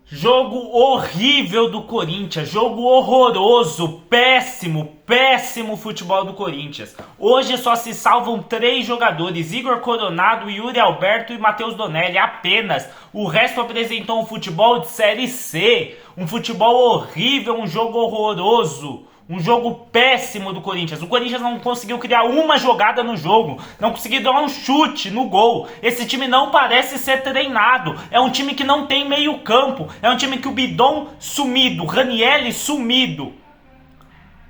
Jogo horrível do Corinthians, jogo horroroso, péssimo futebol do Corinthians. Hoje só se salvam 3 jogadores, Igor Coronado, Yuri Alberto e Matheus Donelli, apenas. O resto apresentou um futebol de Série C, um futebol horrível, um jogo horroroso. Um jogo péssimo do Corinthians. O Corinthians não conseguiu criar uma jogada no jogo. Não conseguiu dar um chute no gol. Esse time não parece ser treinado. É um time que não tem meio campo. É um time que o Bidon sumido. Ranieri sumido.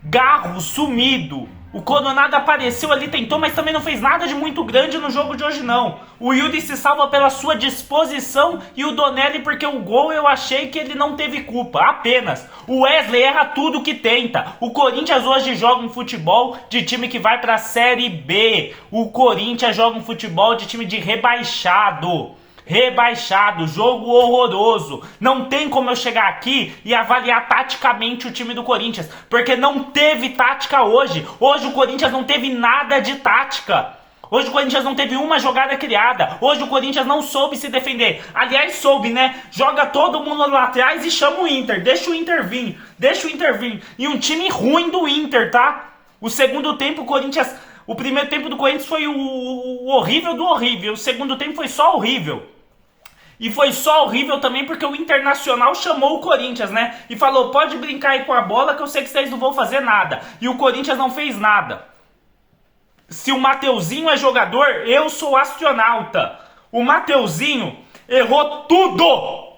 Garro sumido. O Coronado apareceu ali, tentou, mas também não fez nada de muito grande no jogo de hoje não. O Yuri se salva pela sua disposição e o Donelli porque o gol eu achei que ele não teve culpa, apenas. O Wesley erra tudo que tenta. O Corinthians hoje joga um futebol de time que vai pra Série B. O Corinthians joga um futebol de time de rebaixado. Rebaixado, jogo horroroso. Não tem como eu chegar aqui e avaliar taticamente o time do Corinthians, porque não teve tática hoje. Hoje o Corinthians não teve nada de tática. Hoje o Corinthians não teve uma jogada criada. Hoje o Corinthians não soube se defender. Aliás, soube, né? Joga todo mundo lá atrás e chama o Inter. Deixa o Inter vir. Deixa o Inter vir. E um time ruim do Inter, tá? O segundo tempo o Corinthians... O primeiro tempo do Corinthians foi o horrível do horrível. O segundo tempo foi só horrível. E foi só horrível também porque o Internacional chamou o Corinthians, né? E falou, pode brincar aí com a bola que eu sei que vocês não vão fazer nada. E o Corinthians não fez nada. Se o Mateuzinho é jogador, eu sou astronauta. O Mateuzinho errou tudo.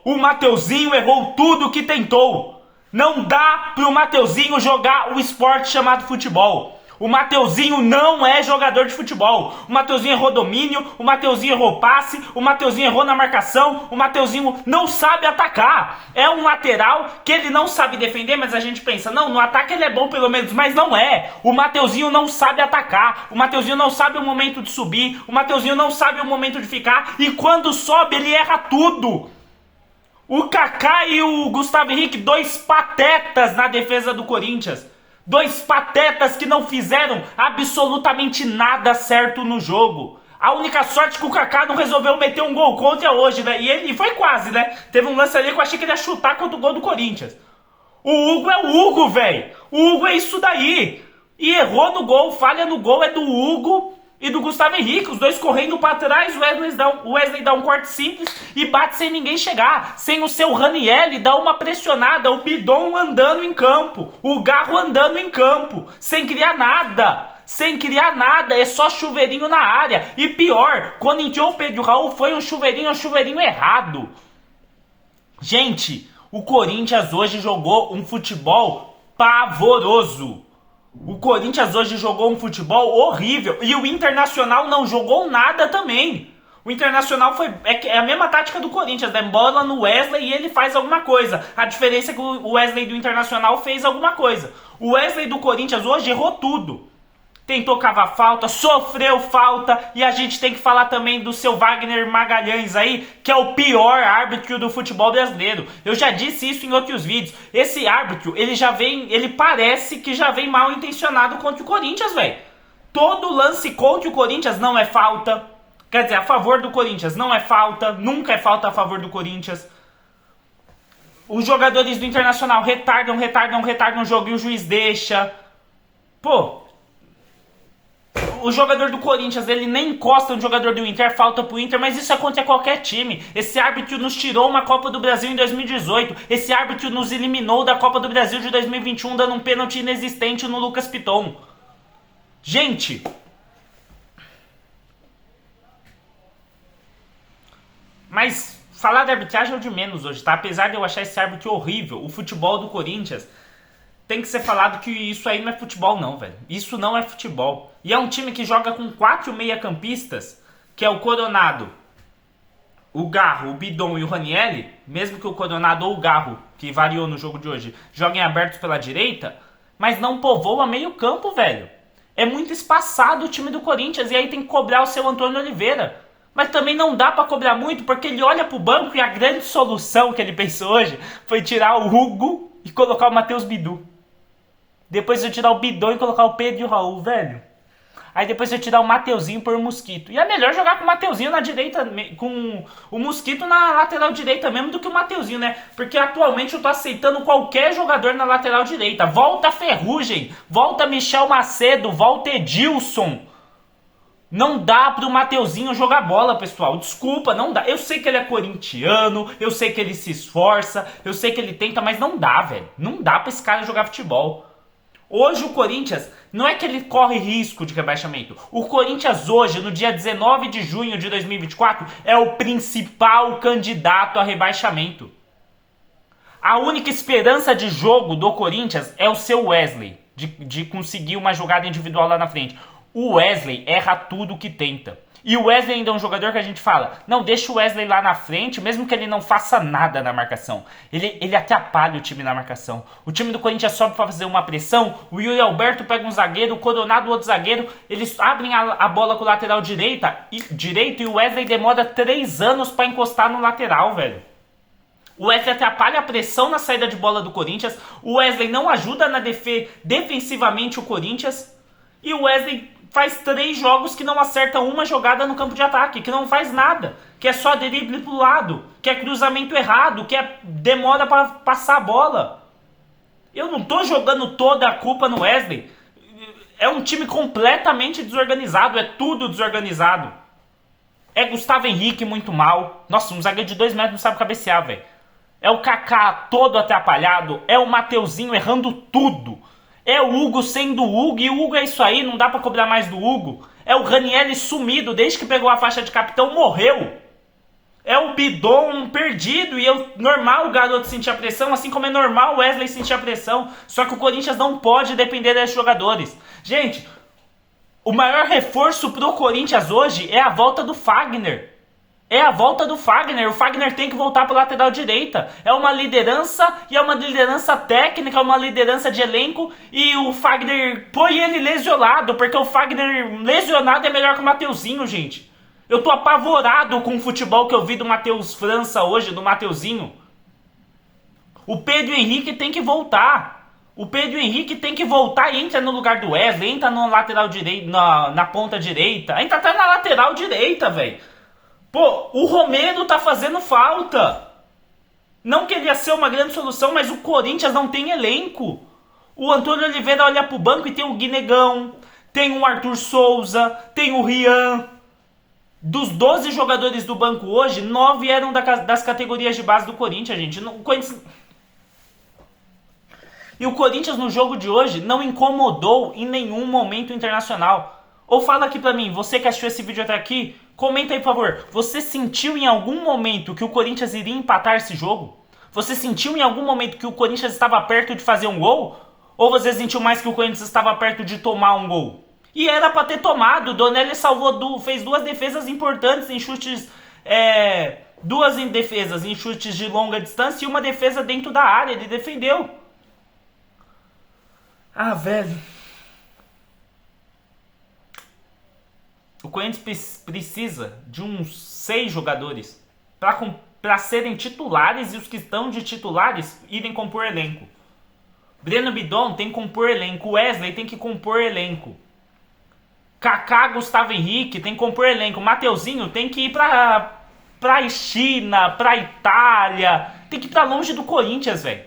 O Mateuzinho errou tudo que tentou. Não dá pro Mateuzinho jogar o esporte chamado futebol. O Mateuzinho não é jogador de futebol. O Mateuzinho errou domínio, o Mateuzinho errou passe, o Mateuzinho errou na marcação, o Mateuzinho não sabe atacar. É um lateral que ele não sabe defender, mas a gente pensa, não, no ataque ele é bom pelo menos, mas não é. O Mateuzinho não sabe atacar, o Mateuzinho não sabe o momento de subir, o Mateuzinho não sabe o momento de ficar, e quando sobe ele erra tudo. O Kaká e o Gustavo Henrique, 2 patetas na defesa do Corinthians. 2 patetas que não fizeram absolutamente nada certo no jogo. A única sorte que o Kaká não resolveu meter um gol contra hoje, né? E foi quase, né? Teve um lance ali que eu achei que ele ia chutar contra o gol do Corinthians. O Hugo é o Hugo, velho. O Hugo é isso daí. E errou no gol, falha no gol é do Hugo e do Gustavo Henrique. Os dois correndo pra trás, o Wesley dá um corte simples e bate sem ninguém chegar. Sem o seu Ranieri dá uma pressionada. O Bidon andando em campo. O Garro andando em campo. Sem criar nada. Sem criar nada. É só chuveirinho na área. E pior, quando entrou o Pedro Raul foi um chuveirinho errado. Gente, o Corinthians hoje jogou um futebol pavoroso. O Corinthians hoje jogou um futebol horrível. E o Internacional não jogou nada também. O Internacional é a mesma tática do Corinthians, né? Bola no Wesley e ele faz alguma coisa. A diferença é que o Wesley do Internacional fez alguma coisa. O Wesley do Corinthians hoje errou tudo. Tentou cavar falta, sofreu falta, e a gente tem que falar também do seu Wagner Magalhães aí, que é o pior árbitro do futebol brasileiro. Eu já disse isso em outros vídeos. Esse árbitro, ele parece que já vem mal intencionado contra o Corinthians, velho. Todo lance contra o Corinthians não é falta. Quer dizer, a favor do Corinthians não é falta, nunca é falta a favor do Corinthians. Os jogadores do Internacional retardam o jogo e o juiz deixa. Pô... O jogador do Corinthians, ele nem encosta no jogador do Inter, falta pro Inter, mas isso é contra qualquer time. Esse árbitro nos tirou uma Copa do Brasil em 2018. Esse árbitro nos eliminou da Copa do Brasil de 2021, dando um pênalti inexistente no Lucas Piton. Gente... Mas falar de arbitragem é o de menos hoje, tá? Apesar de eu achar esse árbitro horrível, o futebol do Corinthians... Tem que ser falado que isso aí não é futebol não, velho. Isso não é futebol. E é um time que joga com 4 meia-campistas, que é o Coronado, o Garro, o Bidon e o Ranieri. Mesmo que o Coronado ou o Garro, que variou no jogo de hoje, joguem abertos pela direita, mas não povoa meio campo, velho. É muito espaçado o time do Corinthians, e aí tem que cobrar o seu Antônio Oliveira. Mas também não dá pra cobrar muito, porque ele olha pro banco e a grande solução que ele pensou hoje foi tirar o Hugo e colocar o Matheus Bidu. Depois eu tirar o Bidon e colocar o Pedro Raul, velho. aí depois você tirar o Mateuzinho por Mosquito. E é melhor jogar com o Mateuzinho na direita, com o Mosquito na lateral direita mesmo do que o Mateuzinho, né? Porque atualmente eu tô aceitando qualquer jogador na lateral direita. Volta Ferrugem, volta Michel Macedo, volta Edilson. Não dá pro Mateuzinho jogar bola, pessoal. Desculpa, não dá. Eu sei que ele é corintiano, eu sei que ele se esforça, eu sei que ele tenta, mas não dá, velho. Não dá pra esse cara jogar futebol. Hoje o Corinthians, não é que ele corre risco de rebaixamento. O Corinthians hoje, no dia 19 de junho de 2024, é o principal candidato a rebaixamento. A única esperança de jogo do Corinthians é o seu Wesley, de conseguir uma jogada individual lá na frente. O Wesley erra tudo que tenta. E o Wesley ainda é um jogador que a gente fala, não, deixa o Wesley lá na frente, mesmo que ele não faça nada na marcação. Ele atrapalha o time na marcação. O time do Corinthians sobe para fazer uma pressão, o Yuri Alberto pega um zagueiro, o Coronado outro zagueiro, eles abrem a bola com o lateral direito e o Wesley demora 3 anos para encostar no lateral, velho. O Wesley atrapalha a pressão na saída de bola do Corinthians, o Wesley não ajuda defensivamente o Corinthians, e o Wesley faz 3 jogos que não acerta uma jogada no campo de ataque, que não faz nada, que é só drible pro lado, que é cruzamento errado, que é demora para passar a bola. Eu não tô jogando toda a culpa no Wesley. É um time completamente desorganizado, é tudo desorganizado. É Gustavo Henrique muito mal. Nossa, um zagueiro de 2 metros não sabe cabecear, velho. É o Kaká todo atrapalhado, é o Mateuzinho errando tudo. É o Hugo sendo o Hugo, e o Hugo é isso aí, não dá pra cobrar mais do Hugo. É o Ranieri sumido, desde que pegou a faixa de capitão, morreu. É o Bidon perdido, e é normal o garoto sentir a pressão, assim como é normal o Wesley sentir a pressão. Só que o Corinthians não pode depender desses jogadores. Gente, o maior reforço pro Corinthians hoje é a volta do Fagner. É a volta do Fagner. O Fagner tem que voltar para lateral direita. É uma liderança, e é uma liderança técnica, é uma liderança de elenco. E o Fagner põe ele lesionado, porque o Fagner lesionado é melhor que o Mateuzinho, gente. Eu tô apavorado com o futebol que eu vi do Matheus França hoje, do Mateuzinho. O Pedro Henrique tem que voltar. O Pedro Henrique tem que voltar e entra no lugar do Wesley, entra no lateral direito, na ponta direita. Entra até na lateral direita, velho. Pô, o Romero tá fazendo falta. Não queria ser uma grande solução, mas o Corinthians não tem elenco. O Antônio Oliveira olha pro banco e tem o Guinegão, tem o Arthur Souza, tem o Rian. Dos 12 jogadores do banco hoje, 9 eram das categorias de base do Corinthians, gente. E o Corinthians no jogo de hoje não incomodou em nenhum momento internacional. Ou fala aqui pra mim, você que assistiu esse vídeo até aqui, comenta aí, por favor. Você sentiu em algum momento que o Corinthians iria empatar esse jogo? Você sentiu em algum momento que o Corinthians estava perto de fazer um gol? Ou você sentiu mais que o Corinthians estava perto de tomar um gol? E era pra ter tomado. O Donelli fez 2 defesas importantes em chutes... 2 defesas em chutes de longa distância e uma defesa dentro da área. Ele defendeu. Ah, velho... O Corinthians precisa de uns 6 jogadores para serem titulares e os que estão de titulares irem compor elenco. Breno Bidon tem que compor elenco. Wesley tem que compor elenco. Kaká, Gustavo Henrique tem que compor elenco. Mateuzinho tem que ir pra China, pra Itália. Tem que ir pra longe do Corinthians, velho.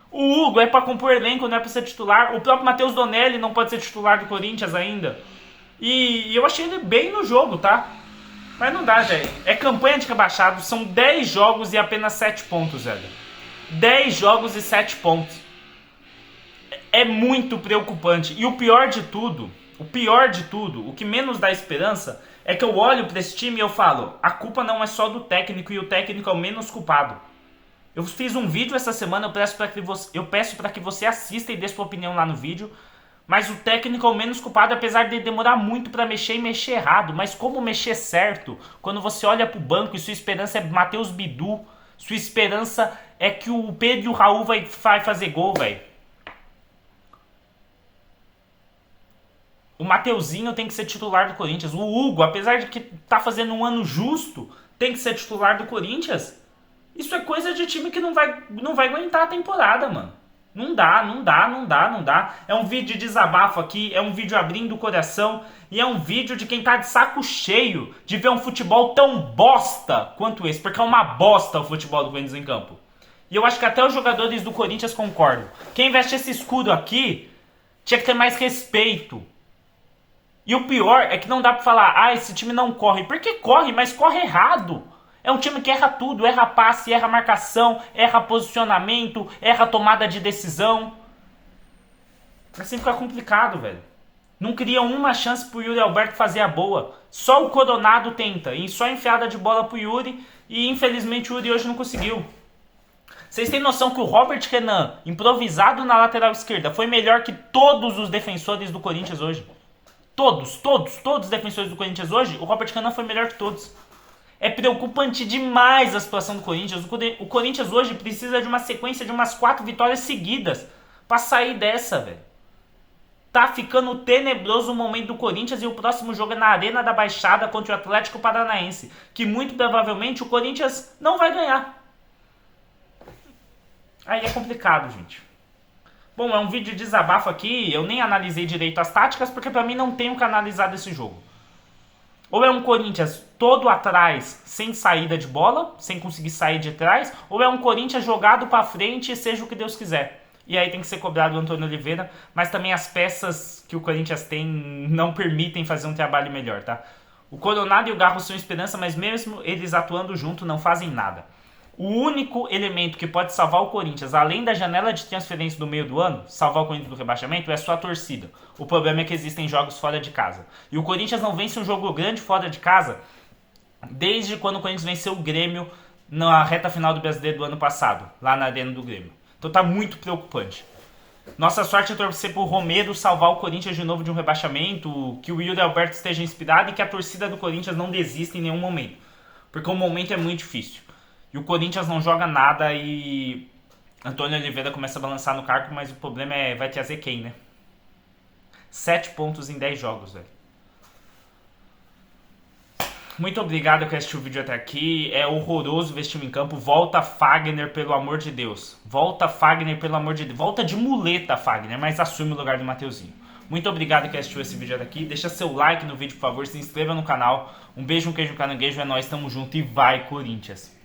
O Hugo é pra compor elenco, não é pra ser titular. O próprio Matheus Donelli não pode ser titular do Corinthians ainda. E eu achei ele bem no jogo, tá? Mas não dá, velho. É campanha de rebaixado. São 10 jogos e apenas 7 pontos, velho. 10 jogos e 7 pontos. É muito preocupante. E o pior de tudo, o que menos dá esperança, é que eu olho pra esse time e eu falo, a culpa não é só do técnico e o técnico é o menos culpado. Eu fiz um vídeo essa semana, eu peço pra que você assista e dê sua opinião lá no vídeo. Mas o técnico é o menos culpado, apesar de demorar muito pra mexer e mexer errado. Mas como mexer certo? Quando você olha pro banco e sua esperança é Matheus Bidu, sua esperança é que o Pedro e o Raul vai fazer gol, velho. O Mateuzinho tem que ser titular do Corinthians. O Hugo, apesar de que tá fazendo um ano justo, tem que ser titular do Corinthians. Isso é coisa de time que não vai aguentar a temporada, mano. Não dá, não dá, não dá, não dá. É um vídeo de desabafo aqui, é um vídeo abrindo o coração e é um vídeo de quem tá de saco cheio de ver um futebol tão bosta quanto esse, porque é uma bosta o futebol do Corinthians em campo. E eu acho que até os jogadores do Corinthians concordam. Quem veste esse escudo aqui tinha que ter mais respeito. E o pior é que não dá pra falar, ah, esse time não corre. Porque corre, mas corre errado. É um time que erra tudo, erra passe, erra marcação, erra posicionamento, erra tomada de decisão. Assim fica complicado, velho. Não cria uma chance pro Yuri Alberto fazer a boa. Só o Coronado tenta, e só enfiada de bola pro Yuri, e infelizmente o Yuri hoje não conseguiu. Vocês têm noção que o Robert Renan, improvisado na lateral esquerda, foi melhor que todos os defensores do Corinthians hoje? Todos os defensores do Corinthians hoje, o Robert Renan foi melhor que todos. É preocupante demais a situação do Corinthians. O Corinthians hoje precisa de uma sequência de umas 4 vitórias seguidas pra sair dessa, velho. Tá ficando tenebroso o momento do Corinthians e o próximo jogo é na Arena da Baixada contra o Atlético Paranaense, que muito provavelmente o Corinthians não vai ganhar. Aí é complicado, gente. Bom, é um vídeo de desabafo aqui, eu nem analisei direito as táticas, porque pra mim não tem o que analisar desse jogo. Ou é um Corinthians todo atrás, sem saída de bola, sem conseguir sair de trás, ou é um Corinthians jogado pra frente, seja o que Deus quiser. E aí tem que ser cobrado o Antônio Oliveira, mas também as peças que o Corinthians tem não permitem fazer um trabalho melhor, tá? O Coronado e o Garro são esperança, mas mesmo eles atuando junto não fazem nada. O único elemento que pode salvar o Corinthians, além da janela de transferência do meio do ano, salvar o Corinthians do rebaixamento, é só a torcida. O problema é que existem jogos fora de casa. E o Corinthians não vence um jogo grande fora de casa desde quando o Corinthians venceu o Grêmio na reta final do Brasileiro do ano passado, lá na Arena do Grêmio. Então tá muito preocupante. Nossa sorte é torcer pro Romero salvar o Corinthians de novo de um rebaixamento, que o Yuri Alberto esteja inspirado e que a torcida do Corinthians não desista em nenhum momento. Porque o momento é muito difícil. E o Corinthians não joga nada e Antônio Oliveira começa a balançar no cargo, mas o problema é, vai trazer quem, né? 7 pontos em 10 jogos, velho. Muito obrigado que assistiu o vídeo até aqui. É horroroso ver esse time em campo. Volta Fagner, pelo amor de Deus. Volta Fagner, pelo amor de Deus. Volta de muleta, Fagner, mas assume o lugar do Mateuzinho. Muito obrigado que assistiu esse vídeo até aqui. Deixa seu like no vídeo, por favor. Se inscreva no canal. Um beijo, um queijo, um caranguejo. É nóis, tamo junto e vai, Corinthians.